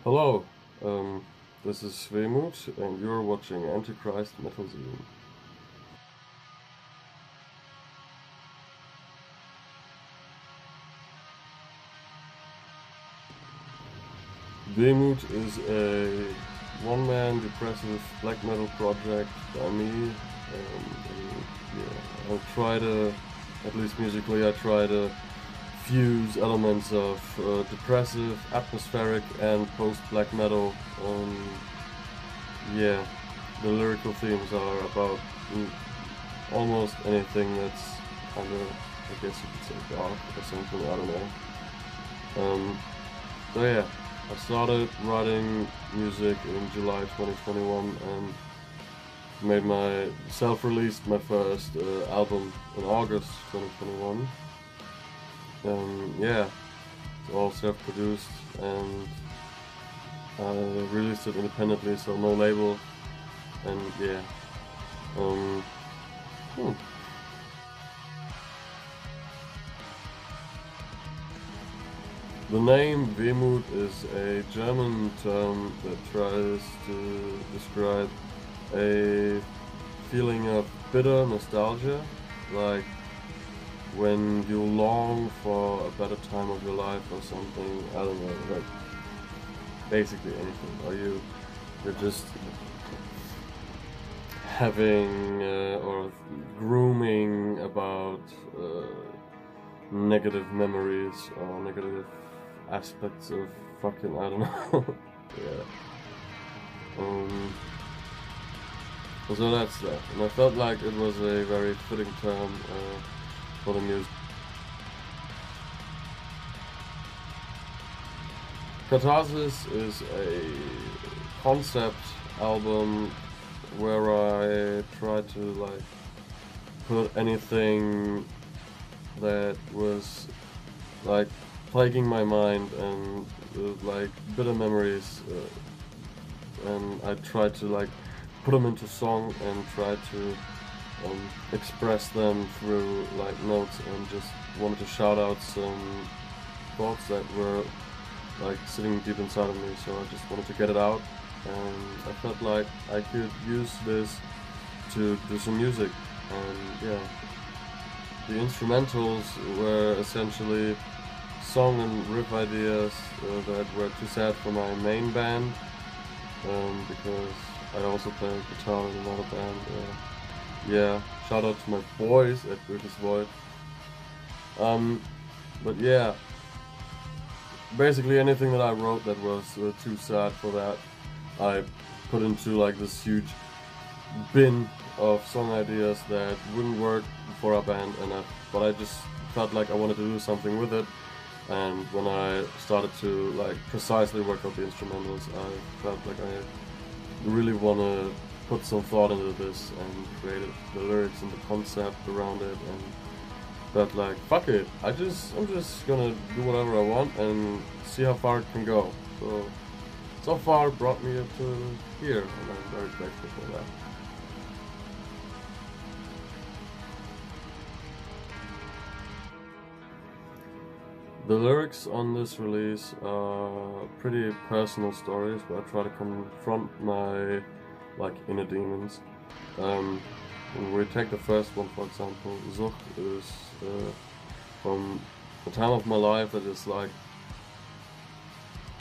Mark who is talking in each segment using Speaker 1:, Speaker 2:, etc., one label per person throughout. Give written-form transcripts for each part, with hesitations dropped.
Speaker 1: Hello, this is Wehmut and you're watching Antichrist Metal Zine. Wehmut is a one-man depressive black metal project by me. I try to, at least musically, I try to fuse elements of depressive, atmospheric, and post-black metal. The lyrical themes are about almost anything that's kind of, I guess you could say, dark or something. I don't know. So yeah, I started writing music in July 2021 and self-released my first album in August 2021. It's all self-produced and I released it independently, so no label. And yeah, The name Wehmut is a German term that tries to describe a feeling of bitter nostalgia, like when you long for a better time of your life or something. I don't know, like basically anything. Or you're just having or grooming about negative memories or negative aspects of fucking, I don't know. Yeah. So that's that. And I felt like it was a very fitting term for the music. Catharsis is a concept album where I try to like put anything that was like plaguing my mind and like bitter memories, and I tried to like put them into song and try to express them through like notes, and just wanted to shout out some thoughts that were like sitting deep inside of me, so I just wanted to get it out, and I felt like I could use this to do some music. And yeah, the instrumentals were essentially song and riff ideas that were too sad for my main band, because I also play guitar in another band. Shout out to my boys at British Void. But yeah, basically anything that I wrote that was too sad for that, I put into like this huge bin of song ideas that wouldn't work for our band, but I just felt like I wanted to do something with it. And when I started to like precisely work out the instrumentals, I felt like I really want to put some thought into this and created the lyrics and the concept around it, and felt like fuck it, I'm just gonna do whatever I want and see how far it can go. So far it brought me up to here, and I'm very grateful for that. The lyrics on this release are pretty personal stories where I try to confront my like inner demons. When we take the first one, for example, Zucht is from the time of my life that is like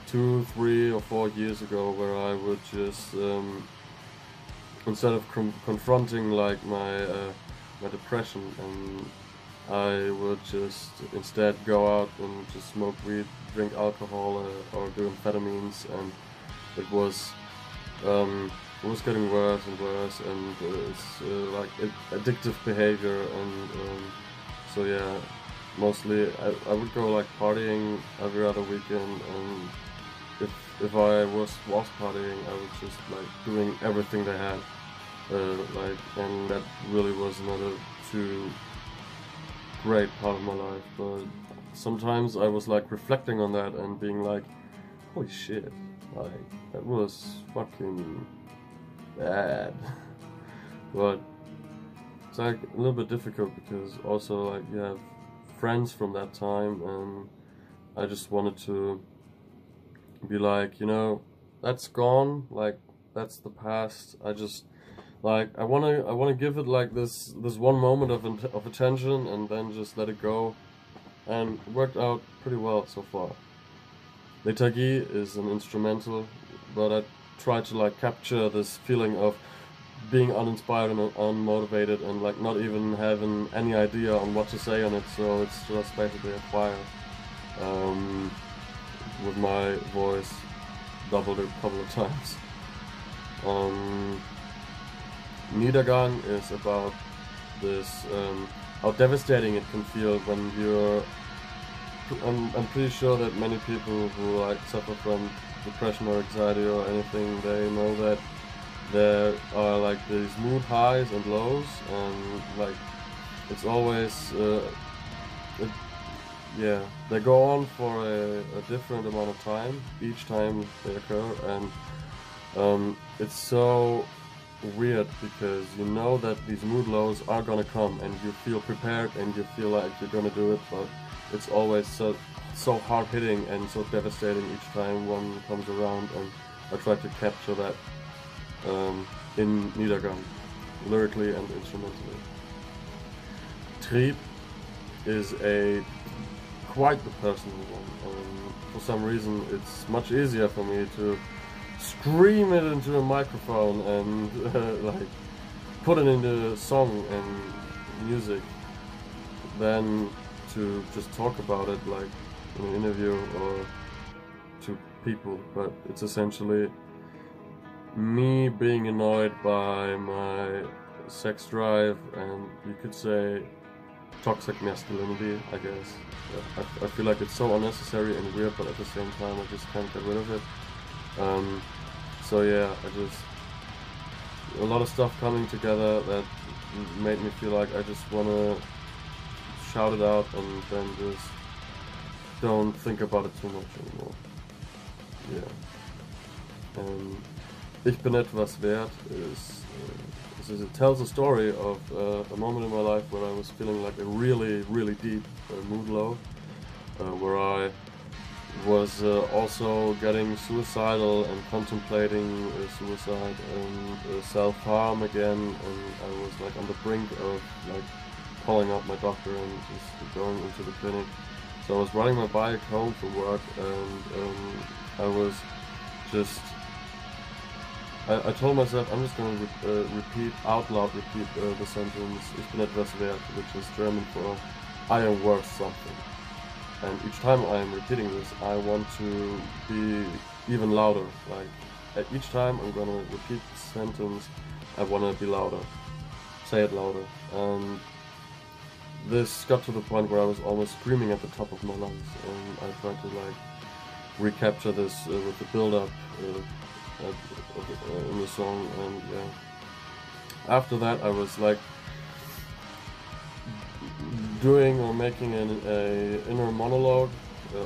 Speaker 1: 2, 3 or 4 years ago, where I would just instead of confronting like my depression, and I would just instead go out and just smoke weed, drink alcohol, or do amphetamines, and it was getting worse and worse, and it's like addictive behavior. And so yeah, mostly I would go like partying every other weekend, and if I was partying, I was just like doing everything they had, and that really was not a too great part of my life. But sometimes I was like reflecting on that and being like, holy shit, like that was fucking bad. But it's like a little bit difficult because also like you have friends from that time, and I just wanted to be like, you know, that's gone, like that's the past. I just like I wanna give it like this one moment of attention and then just let it go, and it worked out pretty well so far. Lethargie is an instrumental, but I try to like capture this feeling of being uninspired and unmotivated and like not even having any idea on what to say on it, so it's just basically a choir with my voice doubled a couple of times. Niedergang is about this, how devastating it can feel when you're... I'm pretty sure that many people who like suffer from depression or anxiety or anything, they know that there are like these mood highs and lows, and like it's always yeah, they go on for a different amount of time each time they occur, and it's so weird because you know that these mood lows are gonna come and you feel prepared and you feel like you're gonna do it, but it's always so hard hitting and so devastating each time one comes around, and I try to capture that in Niedergang, lyrically and instrumentally. Trieb is quite the personal one. For some reason it's much easier for me to scream it into a microphone and like put it into a song and music than to just talk about it like in an interview or to people. But it's essentially me being annoyed by my sex drive and, you could say, toxic masculinity, I guess. I feel like it's so unnecessary and weird, but at the same time I just can't get rid of it. So yeah, a lot of stuff coming together that made me feel like I just wanna shout it out and then just don't think about it too much anymore. Yeah. Ich bin etwas wert it tells a story of a moment in my life where I was feeling like a really, really deep mood low, where I was also getting suicidal and contemplating suicide and self-harm again, and I was like on the brink of like calling up my doctor and just going into the clinic. So I was riding my bike home from work, and I was just... I told myself I'm just going to repeat the sentence "Ich bin etwas wert," which is German for "I am worth something." And each time I am repeating this, I want to be even louder. Like at each time I'm going to repeat the sentence, I want to be louder, say it louder. And this got to the point where I was almost screaming at the top of my lungs, and I tried to like recapture this with the build-up in the song. And yeah, after that I was like doing or making an inner monologue,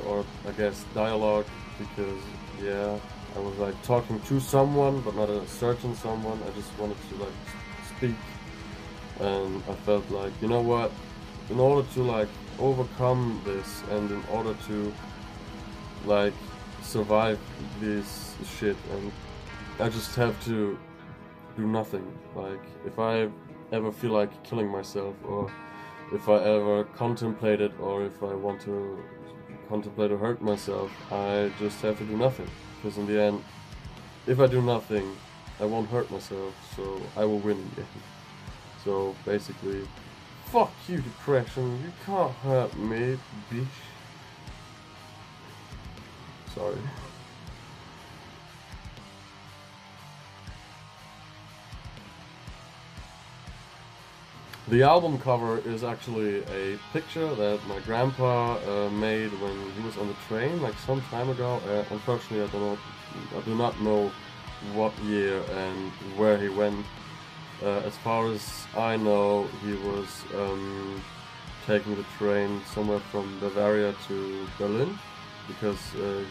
Speaker 1: or I guess dialogue, because yeah, I was like talking to someone but not a certain someone. I just wanted to like speak, and I felt like, you know what, in order to like overcome this and in order to like survive this shit, and I just have to do nothing. Like if I ever feel like killing myself, or if I ever contemplate it, or if I want to contemplate or hurt myself, I just have to do nothing, because in the end, if I do nothing, I won't hurt myself, so I will win in the end. So basically, fuck you, depression, you can't hurt me, bitch. Sorry. The album cover is actually a picture that my grandpa made when he was on the train, like some time ago. Unfortunately, I do not know what year and where he went. As far as I know, he was taking the train somewhere from Bavaria to Berlin, because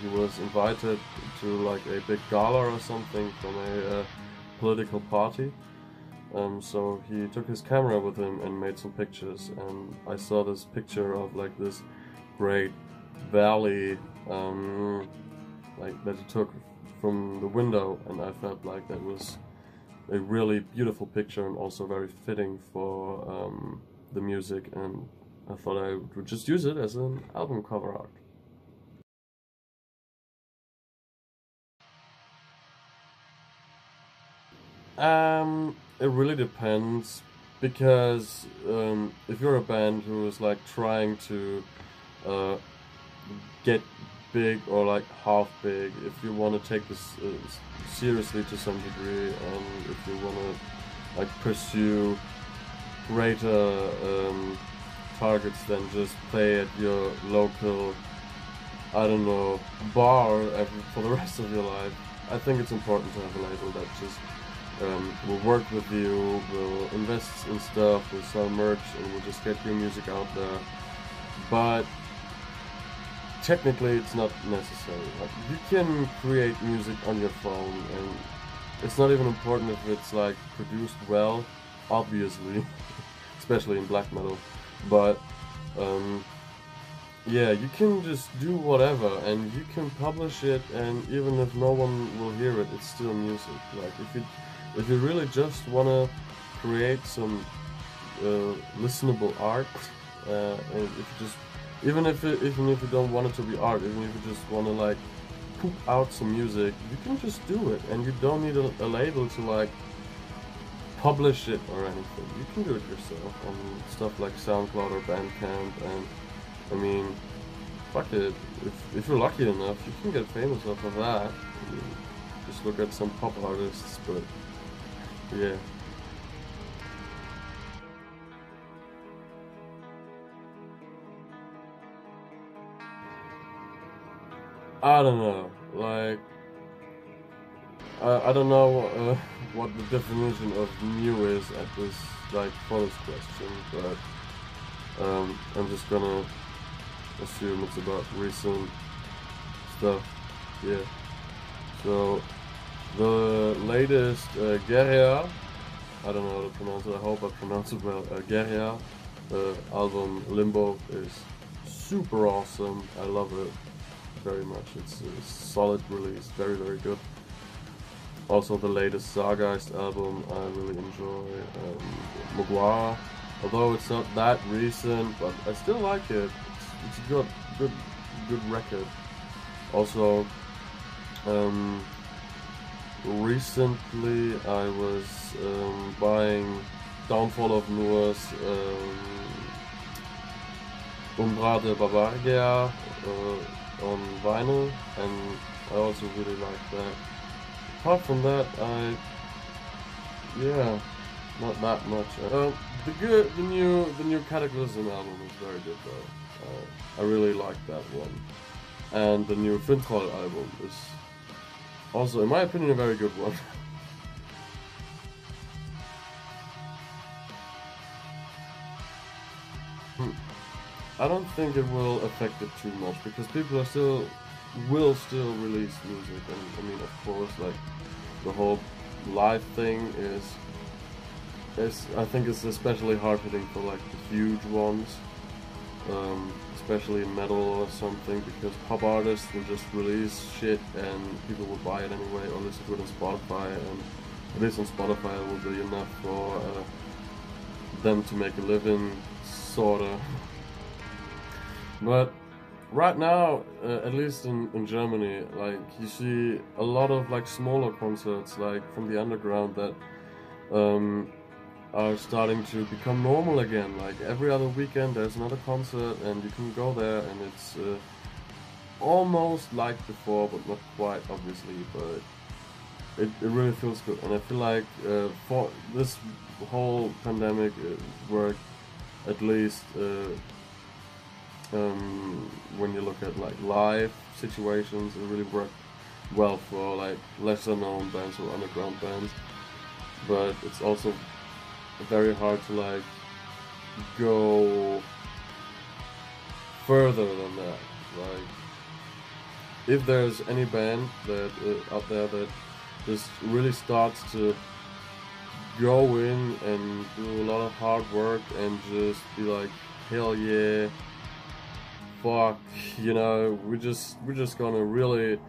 Speaker 1: he was invited to like a big gala or something from a political party. So he took his camera with him and made some pictures, and I saw this picture of like this great valley like that he took from the window, and I felt like that was a really beautiful picture and also very fitting for the music, and I thought I would just use it as an album cover art. It really depends, because if you're a band who is like trying to get big or like half big, if you want to take this seriously to some degree, and if you want to like pursue greater targets than just play at your local, I don't know, bar for the rest of your life, I think it's important to have a label that just will work with you, will invest in stuff, will sell merch, and will just get your music out there. But technically it's not necessary. Like, you can create music on your phone, and it's not even important if it's like produced well, obviously, especially in black metal. But yeah, you can just do whatever, and you can publish it, and even if no one will hear it, it's still music. Like, if you really just wanna create some listenable art, and if you just even if you don't want it to be art, even if you just wanna like poop out some music, you can just do it, and you don't need a label to like publish it or anything. You can do it yourself on stuff like SoundCloud or Bandcamp, and I mean, fuck it, if you're lucky enough, you can get famous off of that. I mean, just look at some pop artists, but yeah. I don't know, like, I don't know what the definition of new is at this, like, for this question, but I'm just gonna assume it's about recent stuff, yeah. So, the latest Guerilla, I don't know how to pronounce it, I hope I pronounce it well, Guerilla, the album Limbo is super awesome, I love it very much, it's a solid release, very, very good. Also the latest Zargeist album I really enjoy, Mogwara, although it's not that recent, but I still like it, it's a good record. Also, recently I was buying Downfall of Noah's Umbra de Barbaria on vinyl, and I also really like that. Apart from that, yeah, not that much. The new Cataclysm album is very good though. I really like that one, and the new Fintroll album is also, in my opinion, a very good one. I don't think it will affect it too much, because people will still release music, and I mean, of course, like, the whole live thing is I think it's especially hard hitting for like the huge ones, especially in metal or something, because pop artists will just release shit and people will buy it anyway, or listen to it on Spotify, and at least on Spotify it will be enough for them to make a living, sorta. But right now, at least in Germany, like, you see a lot of like smaller concerts, like from the underground, that are starting to become normal again. Like, every other weekend there's another concert, and you can go there, and it's almost like before, but not quite, obviously. But it really feels good, and I feel like for this whole pandemic, it worked, at least when you look at like live situations, it really worked well for like lesser known bands or underground bands. But it's also very hard to like go further than that. Like, if there's any band that out there that just really starts to go in and do a lot of hard work and just be like, hell yeah, fuck, you know, we're just gonna really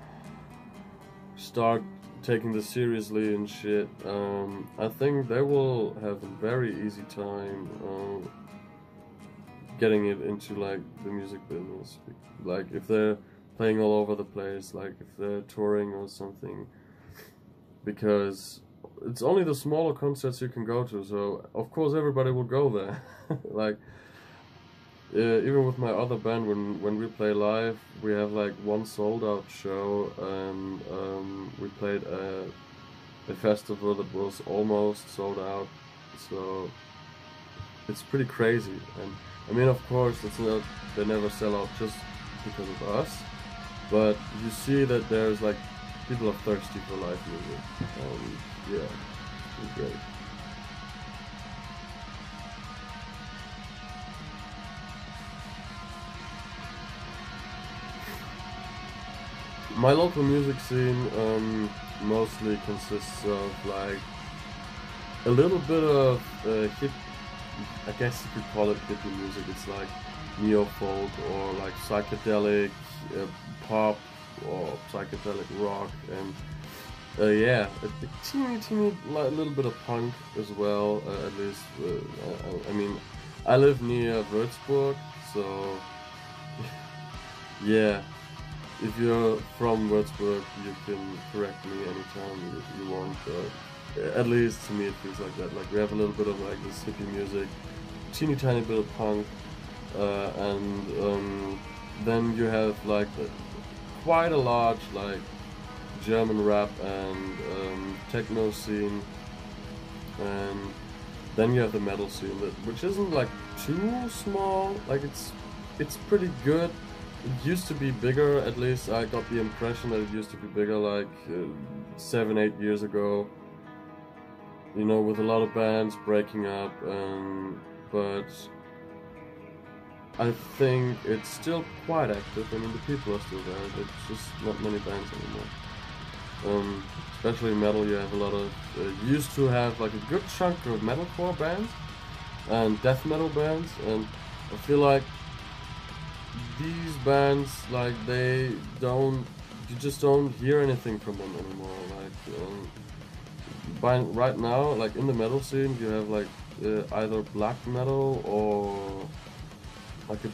Speaker 1: start taking this seriously and shit, I think they will have a very easy time getting it into like the music business. Like if they're playing all over the place, like if they're touring or something, because it's only the smaller concerts you can go to, so of course everybody will go there. Like even with my other band, when we play live, we have like one sold out show, and we played a festival that was almost sold out, so it's pretty crazy. And I mean, of course, it's not, they never sell out just because of us, but you see that there's like people are thirsty for live music. Yeah, it's great. My local music scene mostly consists of like a little bit of hip, I guess you could call it hippie music. It's like neo-folk or like psychedelic pop or psychedelic rock, and yeah, a teeny little bit of punk as well. At least, I mean, I live near Würzburg, so yeah. If you're from Würzburg, you can correct me anytime you want. At least to me, it feels like that. Like we have a little bit of like this hippie music, teeny tiny bit of punk, and then you have like quite a large like German rap and techno scene, and then you have the metal scene, which isn't like too small. Like it's pretty good. It used to be bigger, at least I got the impression that it used to be bigger like 7-8 years ago. You know, with a lot of bands breaking up, but I think it's still quite active. I mean, the people are still there, there's just not many bands anymore. Especially in metal, you have a lot of, used to have like a good chunk of metalcore bands and death metal bands, and I feel like these bands, like you just don't hear anything from them anymore. Like right now, like in the metal scene, you have like either black metal or like a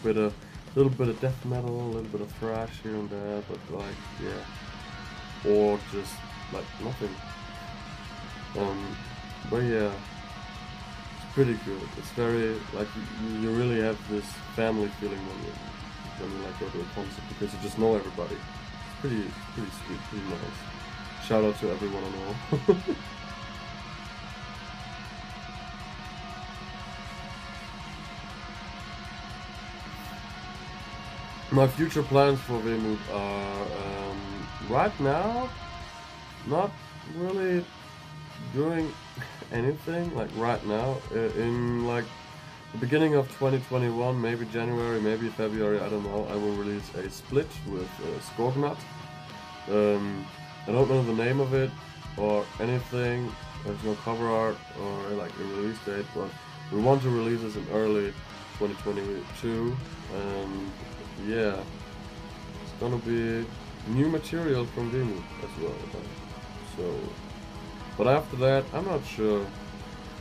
Speaker 1: little bit of death metal, a little bit of thrash here and there, but like yeah, or just like nothing. But yeah, it's pretty good. It's very like you really have this family feeling when you like go to a concert, because you just know everybody. It's pretty sweet, pretty nice. Shout out to everyone and all. My future plans for Wehmut are right now not really doing anything. Like right now, in like the beginning of 2021, maybe January, maybe February, I don't know, I will release a split with Skognat. I don't know the name of it or anything. There's no cover art or like a release date, but we want to release this in early 2022, and yeah, it's gonna be new material from Wehmut as well. So, but after that, I'm not sure.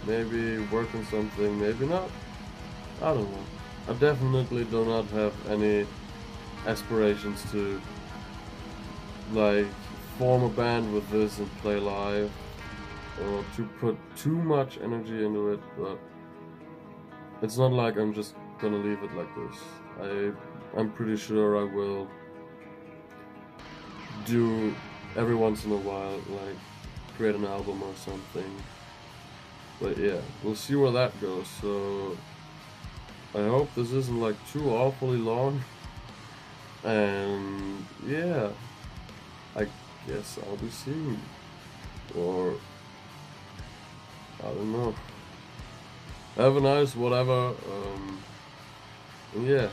Speaker 1: Maybe work on something, maybe not. I don't know. I definitely do not have any aspirations to like form a band with this and play live, or to put too much energy into it, but it's not like I'm just gonna leave it like this. I'm pretty sure I will do every once in a while, like create an album or something. But yeah, we'll see where that goes. So I hope this isn't like too awfully long. And yeah, I guess I'll be seeing you. Or I don't know. Have a nice whatever. And yeah.